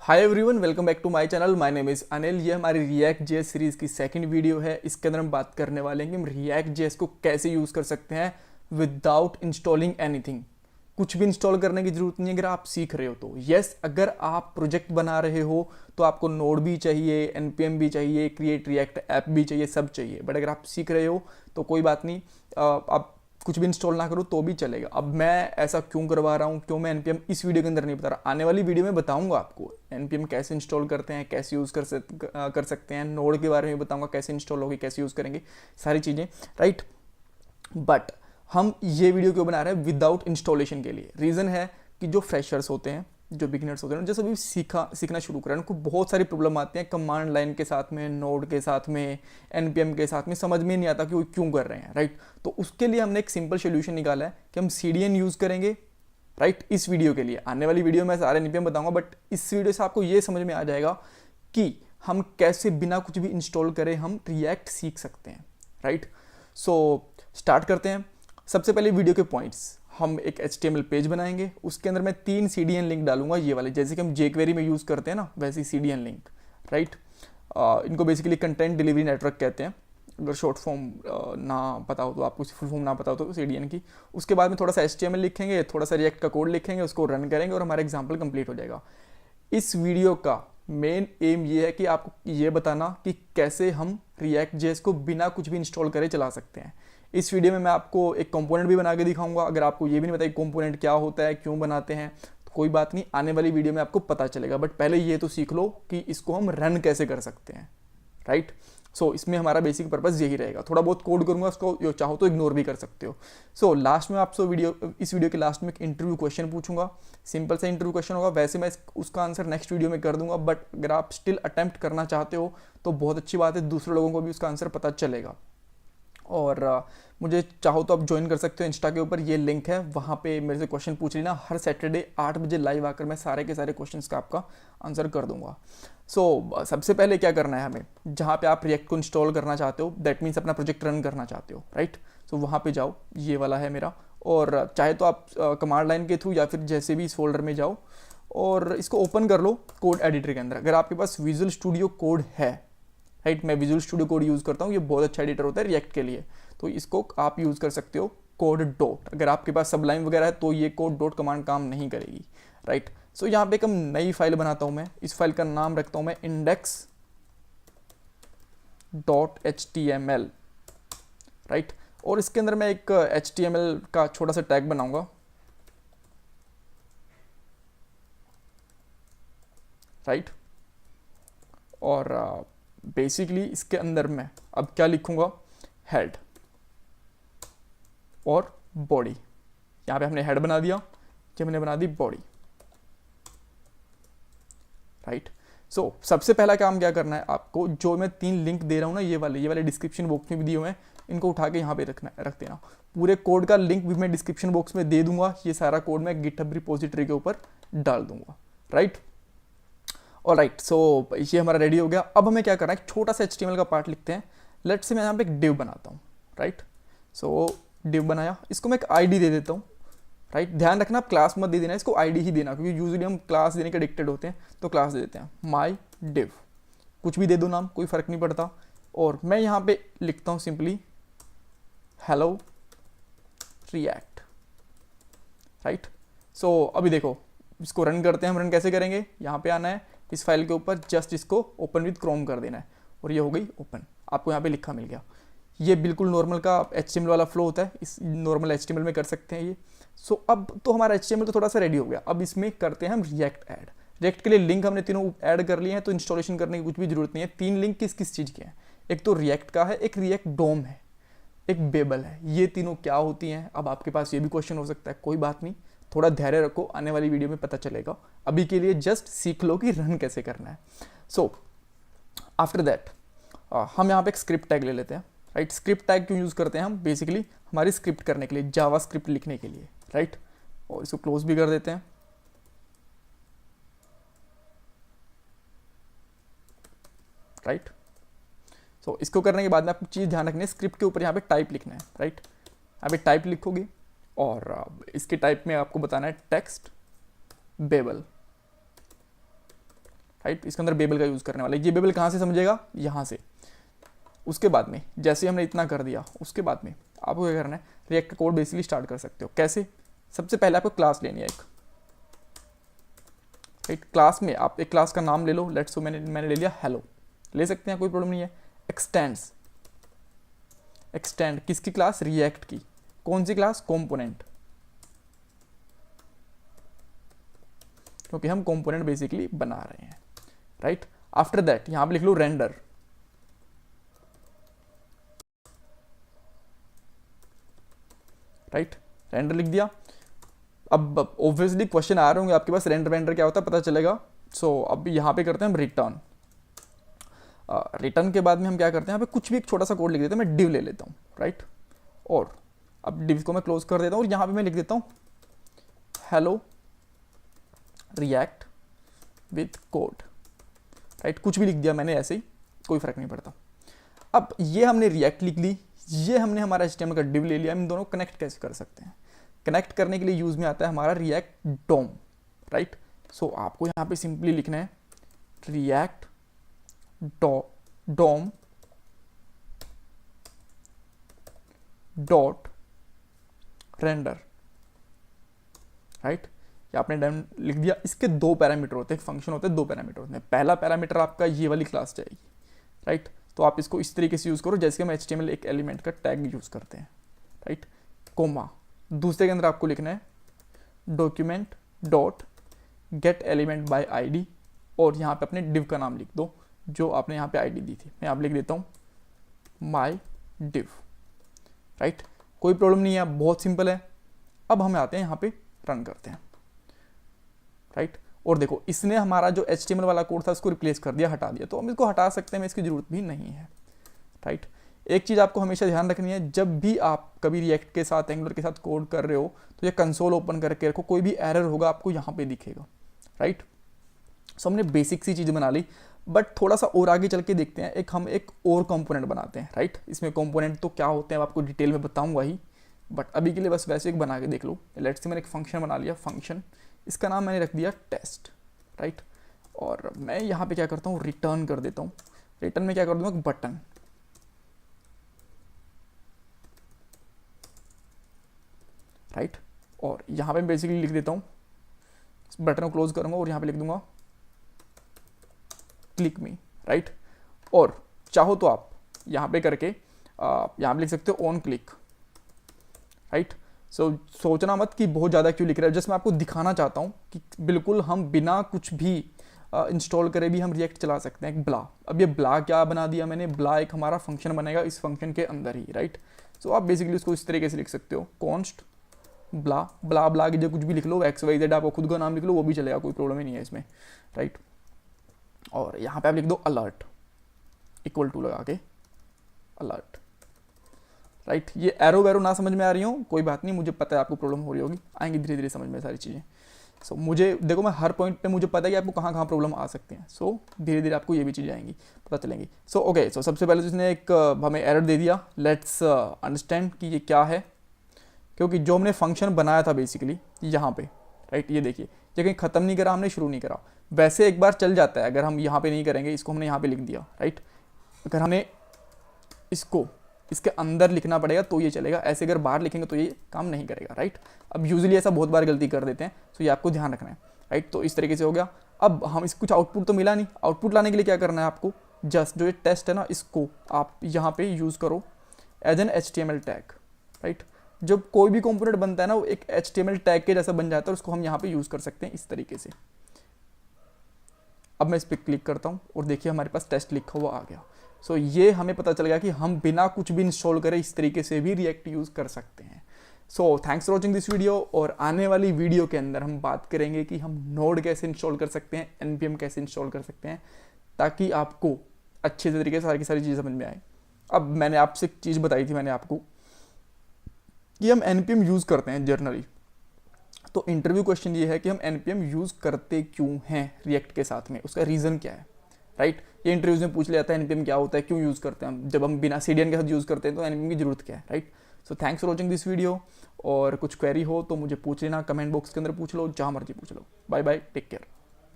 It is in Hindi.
Hi everyone, welcome back to my channel. My name is Anil. ये हमारी रिएक्ट जेएस सीरीज़ की सेकंड वीडियो है। इसके अंदर हम बात करने वाले हैं कि हम रिएक्ट जेएस को कैसे यूज़ कर सकते हैं विदाउट इंस्टॉलिंग एनीथिंग। कुछ भी इंस्टॉल करने की ज़रूरत नहीं है अगर आप सीख रहे हो तो। यस, अगर आप प्रोजेक्ट बना रहे हो तो आपको नोड भी चाहिए, एनपीएम भी चाहिए, क्रिएट रिएक्ट ऐप भी चाहिए, सब चाहिए। बट अगर आप सीख रहे हो तो कोई बात नहीं, आप कुछ भी इंस्टॉल ना करो तो भी चलेगा। अब मैं ऐसा क्यों करवा रहा हूँ, क्यों मैं एनपीएम इस वीडियो के अंदर नहीं बता रहा, आने वाली वीडियो में बताऊंगा आपको एनपीएम कैसे इंस्टॉल करते हैं, कैसे यूज़ कर सकते हैं। नोड के बारे में बताऊंगा, कैसे इंस्टॉल होगी, कैसे यूज़ करेंगे, सारी चीज़ें, राइट। बट हम ये वीडियो क्यों बना रहे हैं विदाउट इंस्टॉलेशन के लिए। रीज़न है कि जो फ्रेशर्स होते हैं, जो बिगिनर्स होते हैं, जैसे अभी सीखना शुरू करें, उनको बहुत सारी प्रॉब्लम आती हैं कमांड लाइन के साथ में, नोड के साथ में, एनपीएम के साथ में। समझ में नहीं आता कि वो क्यों कर रहे हैं, राइट। तो उसके लिए हमने एक सिंपल सोल्यूशन निकाला है कि हम सीडीएन यूज़ करेंगे, राइट। इस वीडियो के लिए, आने वाली वीडियो में सारे एनपीएम बताऊंगा, बट इस वीडियो से आपको ये समझ में आ जाएगा कि हम कैसे बिना कुछ भी इंस्टॉल करे हम रिएक्ट सीख सकते हैं, राइट। सो स्टार्ट करते हैं। सबसे पहले वीडियो के पॉइंट्स, हम एक HTML पेज बनाएंगे, उसके अंदर मैं 3 CDN लिंक डालूंगा, ये वाले जैसे कि हम jQuery में यूज़ करते हैं ना, वैसे CDN लिंक, राइट। इनको बेसिकली कंटेंट डिलीवरी नेटवर्क कहते हैं, अगर शॉर्ट फॉर्म ना पता हो तो, आपको फुल फॉर्म ना पता हो तो CDN की। उसके बाद में थोड़ा सा HTML लिखेंगे, थोड़ा सा रिएक्ट का कोड लिखेंगे, उसको रन करेंगे और हमारा एग्जाम्पल कंप्लीट हो जाएगा। इस वीडियो का मेन एम ये है कि आपको ये बताना कि कैसे हम रिएक्ट जेएस को बिना कुछ भी इंस्टॉल करे चला सकते हैं। इस वीडियो में मैं आपको एक कंपोनेंट भी बना के दिखाऊंगा। अगर आपको ये भी नहीं पता कि कंपोनेंट क्या होता है, क्यों बनाते हैं, तो कोई बात नहीं, आने वाली वीडियो में आपको पता चलेगा। बट पहले ये तो सीख लो कि इसको हम रन कैसे कर सकते हैं, राइट। सो इसमें हमारा बेसिक पर्पस यही रहेगा। थोड़ा बहुत कोड करूंगा, उसको चाहो तो इग्नोर भी कर सकते हो। सो लास्ट में आपसे इस वीडियो के लास्ट में एक इंटरव्यू क्वेश्चन पूछूंगा। सिंपल सा इंटरव्यू क्वेश्चन होगा, वैसे मैं उसका आंसर नेक्स्ट वीडियो में कर दूंगा। बट अगर आप स्टिल अटेम्प्ट करना चाहते हो तो बहुत अच्छी बात है, दूसरे लोगों को भी उसका आंसर पता चलेगा। और मुझे चाहो तो आप ज्वाइन कर सकते हो इंस्टा के ऊपर, ये लिंक है, वहाँ पे मेरे से क्वेश्चन पूछ लेना। हर सैटरडे 8 बजे लाइव आकर मैं सारे के सारे क्वेश्चंस का आपका आंसर कर दूंगा। सो सबसे पहले क्या करना है हमें, जहाँ पे आप रिएक्ट को इंस्टॉल करना चाहते हो, दैट मीन्स अपना प्रोजेक्ट रन करना चाहते हो, राइट। सो वहाँ पे जाओ, ये वाला है मेरा, और चाहे तो आप कमांड लाइन के थ्रू या फिर जैसे भी इस फोल्डर में जाओ और इसको ओपन कर लो कोड एडिटर के अंदर। अगर आपके पास विजुअल स्टूडियो कोड है, राइट, मैं विजुअल स्टूडियो कोड यूज़ करता हूँ, ये बहुत अच्छा एडिटर होता है रिएक्ट के लिए, तो इसको आप यूज़ कर सकते हो कोड डॉट। अगर आपके पास सबलाइन वगैरह है तो ये कोड डॉट कमांड काम नहीं करेगी, राइट। सो यहाँ पे एक हम नई फाइल बनाता हूँ मैं, इस फाइल का नाम रखता हूँ मैं index.html, राइट। और इसके अंदर मैं एक HTML का छोटा सा टैग बनाऊंगा, राइट। और बेसिकली इसके अंदर मैं अब क्या लिखूंगा, हेड और बॉडी। यहाँ पे हमने हेड बना दिया, कि हमने बना दी बॉडी, राइट। सो सबसे पहला काम क्या करना है आपको, जो मैं 3 लिंक दे रहा हूँ ना, ये वाले डिस्क्रिप्शन बॉक्स में भी दिए हुए हैं, इनको उठा के यहाँ पे रख देना। पूरे कोड का लिंक भी मैं डिस्क्रिप्शन बॉक्स में दे दूंगा। ये सारा कोड मैं गिटहब रिपोजिटरी के ऊपर डाल दूंगा, राइट। और राइट, सो ये हमारा रेडी हो गया। अब हमें क्या करना है, एक छोटा सा HTML का पार्ट लिखते हैं। लेट से मैं यहाँ पे एक डिव बनाता हूँ, राइट। सो डिव बनाया, इसको मैं एक ID दे देता हूँ, राइट। ध्यान रखना आप क्लास मत दे देना, इसको ID ही देना, क्योंकि यूजुअली हम क्लास देने के एडिक्टेड होते हैं, तो क्लास दे देते हैं माई डिव। कुछ भी दे दो नाम, कोई फर्क नहीं पड़ता। और मैं यहाँ पे लिखता हूँ सिंपली हेलो रिएक्ट, राइट। सो अभी देखो, इसको रन करते हैं। हम रन कैसे करेंगे, यहाँ पे आना है, इस फाइल के ऊपर जस्ट इसको ओपन विद क्रोम कर देना है, और ये हो गई ओपन। आपको यहाँ पे लिखा मिल गया। ये बिल्कुल नॉर्मल का HTML वाला फ्लो होता है, इस नॉर्मल HTML में कर सकते हैं ये। सो अब तो हमारा HTML तो थोड़ा सा रेडी हो गया। अब इसमें करते हैं हम रिएक्ट ऐड। रिएक्ट के लिए लिंक हमने तीनों ऐड कर लिए हैं, तो इंस्टॉलेशन करने की कुछ भी जरूरत नहीं है। 3 लिंक किस किस चीज़ के हैं, एक तो रिएक्ट का है, एक रिएक्ट डोम है, एक बेबल है। ये तीनों क्या होती हैं, अब आपके पास ये भी क्वेश्चन हो सकता है, कोई बात नहीं, थोड़ा धैर्य रखो, आने वाली वीडियो में पता चलेगा। अभी के लिए जस्ट सीख लो कि रन कैसे करना है। सो आफ्टर दैट हम यहाँ पे एक स्क्रिप्ट टैग ले लेते हैं, राइट। स्क्रिप्ट टैग क्यों यूज़ करते हैं हम, बेसिकली हमारी स्क्रिप्ट करने के लिए, जावा स्क्रिप्ट लिखने के लिए, राइट। और इसको क्लोज भी कर देते हैं, राइट। सो इसको करने के बाद में आपको चीज़ ध्यान रखनी है, स्क्रिप्ट के ऊपर यहाँ पे टाइप लिखना है, राइट। यहाँ पे टाइप लिखोगे और इसके टाइप में आपको बताना है टेक्स्ट बेबल, राइट। इसके अंदर बेबल का यूज़ करने वाला है। ये बेबल कहाँ से समझेगा, यहाँ से। उसके बाद में जैसे हमने इतना कर दिया, उसके बाद में आपको क्या करना है, रिएक्ट का कोड बेसिकली स्टार्ट कर सकते हो। कैसे, सबसे पहले आपको क्लास लेनी है एक, राइट। क्लास में आप एक क्लास का नाम ले लो, लेट्स सो मैंने ले लिया हेलो, ले सकते हैं, कोई प्रॉब्लम नहीं है। एक्सटेंड्स, एक्सटेंड किसकी क्लास, रिएक्ट की। कौन सी क्लास, कंपोनेंट, क्योंकि हम कंपोनेंट बेसिकली बना रहे हैं, राइट। आफ्टर दैट यहां पे लिख लो रेंडर, राइट, रेंडर लिख दिया। अब ऑब्वियसली क्वेश्चन आ रहे होंगे आपके पास, रेंडर वेंडर क्या होता है पता चलेगा। सो अब यहाँ पे करते हैं हम रिटर्न। रिटर्न के बाद में हम क्या करते हैं, यहाँ पे कुछ भी एक छोटा सा कोड लिख देते हैं, मैं डिव ले लेता हूँ, राइट। और अब डिव को मैं क्लोज कर देता हूँ और यहाँ पे मैं लिख देता हूँ hello react with code, right. कुछ भी लिख दिया मैंने ऐसे ही, कोई फर्क नहीं पड़ता। अब ये हमने रिएक्ट लिख ली, ये हमने हमारा HTML का डिव ले लिया। इन दोनों कनेक्ट कैसे कर सकते हैं, कनेक्ट करने के लिए यूज में आता है हमारा रिएक्ट डोम, राइट। सो आपको यहाँ पे सिंपली लिखना है रिएक्ट डोम डॉट रेंडर, राइट। ये आपने डन लिख दिया। इसके दो पैरामीटर होते हैं, एक फंक्शन होते हैं, दो पैरामीटर होते हैं। पहला पैरामीटर आपका ये वाली क्लास जाएगी, राइट। तो आप इसको इस तरीके से यूज करो जैसे हम HTML एक एलिमेंट का टैग यूज करते हैं, राइट, कोमा। दूसरे के अंदर आपको लिखना है document dot gate element by ID, और यहाँ पे अपने डिव का नाम लिख दो जो आपने यहाँ पे ID दी थी। मैं आप लिख देता हूँ माई डिव, राइट। कोई प्रॉब्लम नहीं है, बहुत सिंपल है। अब हम आते हैं यहाँ पे, रन करते हैं, राइट। और देखो इसने हमारा जो HTML वाला कोड था उसको रिप्लेस कर दिया, हटा दिया। तो हम इसको हटा सकते हैं, इसकी जरूरत भी नहीं है, राइट। एक चीज़ आपको हमेशा ध्यान रखनी है, जब भी आप कभी रिएक्ट के साथ, एंगुलर के साथ कोड कर रहे हो तो ये कंसोल ओपन करके रखो, कोई भी एरर होगा आपको यहाँ पे दिखेगा, राइट। सो हमने बेसिक सी चीज़ बना ली, बट थोड़ा सा और आगे चल के देखते हैं। हम एक और कंपोनेंट बनाते हैं, राइट। इसमें कंपोनेंट तो क्या होते हैं आपको डिटेल में बताऊंगा ही, बट अभी के लिए बस वैसे एक बना के देख लो। लेट्स से मैंने एक फंक्शन बना लिया, फंक्शन, इसका नाम मैंने रख दिया टेस्ट, राइट। और मैं यहाँ पे क्या करता हूँ, रिटर्न कर देता हूँ। रिटर्न में क्या कर दूंगा, बटन, राइट। और यहाँ पे बेसिकली लिख देता हूँ, बटन को क्लोज करूंगा और यहाँ पे लिख दूंगा क्लिक मी, राइट। और चाहो तो आप यहाँ पे करके यहाँ पे लिख सकते हो ऑन क्लिक, राइट। सो सोचना मत कि बहुत ज़्यादा क्यों लिख रहा है, जस्ट मैं आपको दिखाना चाहता हूँ कि बिल्कुल हम बिना कुछ भी इंस्टॉल करे भी हम रिएक्ट चला सकते हैं। एक ब्ला, अब ये ब्ला क्या बना दिया मैंने, ब्ला एक हमारा फंक्शन बनेगा इस फंक्शन के अंदर ही, राइट। सो आप बेसिकली उसको इस तरीके से लिख सकते हो, कॉन्स्ट ब्ला, ब्ला ब्ला की जगह कुछ भी लिख लो, XYZ आपको खुद का नाम लिख लो, वो भी चलेगा, कोई प्रॉब्लम ही नहीं है इसमें, राइट। और यहाँ पे आप लिख दो अलर्ट, इक्वल टू लगा के अलर्ट, राइट। ये एरो वैरो ना समझ में आ रही हो कोई बात नहीं, मुझे पता है आपको प्रॉब्लम हो रही होगी, आएंगी धीरे धीरे समझ में सारी चीज़ें। सो मुझे देखो, मैं हर पॉइंट पे मुझे पता है कि आपको कहाँ कहाँ प्रॉब्लम आ सकते हैं। सो धीरे धीरे आपको ये भी चीज़ें आएंगी, पता चलेंगी। सो ओके, सो सबसे पहले तो इसने एक हमें एरर दे दिया। लेट्स अंडरस्टैंड कि ये क्या है, क्योंकि जो हमने फंक्शन बनाया था बेसिकली यहाँ पे, राइट, ये देखिए, ये कहीं ख़त्म नहीं करा हमने, शुरू नहीं करा। वैसे एक बार चल जाता है, अगर हम यहाँ पे नहीं करेंगे, इसको हमने यहाँ पे लिख दिया, राइट। अगर हमने इसको इसके अंदर लिखना पड़ेगा तो ये चलेगा, ऐसे अगर बाहर लिखेंगे तो ये काम नहीं करेगा, राइट। अब यूजुअली ऐसा बहुत बार गलती कर देते हैं, तो ये आपको ध्यान रखना है, राइट। तो इस तरीके से हो गया। अब हम इसको कुछ आउटपुट तो मिला नहीं, आउटपुट लाने के लिए क्या करना है आपको, जस्ट जो ये टेस्ट है ना, इसको आप यहाँ पे यूज़ करो as an HTML tag, right. जब कोई भी कंपोनेंट बनता है ना, वो एक HTML टैग के जैसा बन जाता है, उसको हम यहाँ पे यूज़ कर सकते हैं इस तरीके से। अब मैं इस पर क्लिक करता हूँ और देखिए हमारे पास टेस्ट लिखा हुआ आ गया। सो ये हमें पता चल गया कि हम बिना कुछ भी इंस्टॉल करें इस तरीके से भी रिएक्ट यूज़ कर सकते हैं। So thanks for watching this video, और आने वाली वीडियो के अंदर हम बात करेंगे कि हम नोड कैसे इंस्टॉल कर सकते हैं, NPM कैसे इंस्टॉल कर सकते हैं, ताकि आपको अच्छे तरीके से सारी की सारी चीज़ें समझ में आए। अब मैंने आपसे एक चीज़ बताई थी मैंने आपको कि हम NPM यूज़ करते हैं जनरली, तो इंटरव्यू क्वेश्चन ये है कि हम NPM यूज़ करते क्यों हैं रिएक्ट के साथ में, उसका रीज़न क्या है, राइट। ये इंटरव्यूज में पूछ लिया जाता है NPM क्या होता है, क्यों यूज़ करते हैं हम, जब हम बिना CDN के साथ यूज़ करते हैं तो NPM की जरूरत क्या है, right. So thanks for watching this video, और कुछ क्वेरी हो तो मुझे पूछ लेना, कमेंट बॉक्स के अंदर पूछ लो, जहाँ मर्जी पूछ लो। Bye bye, take care.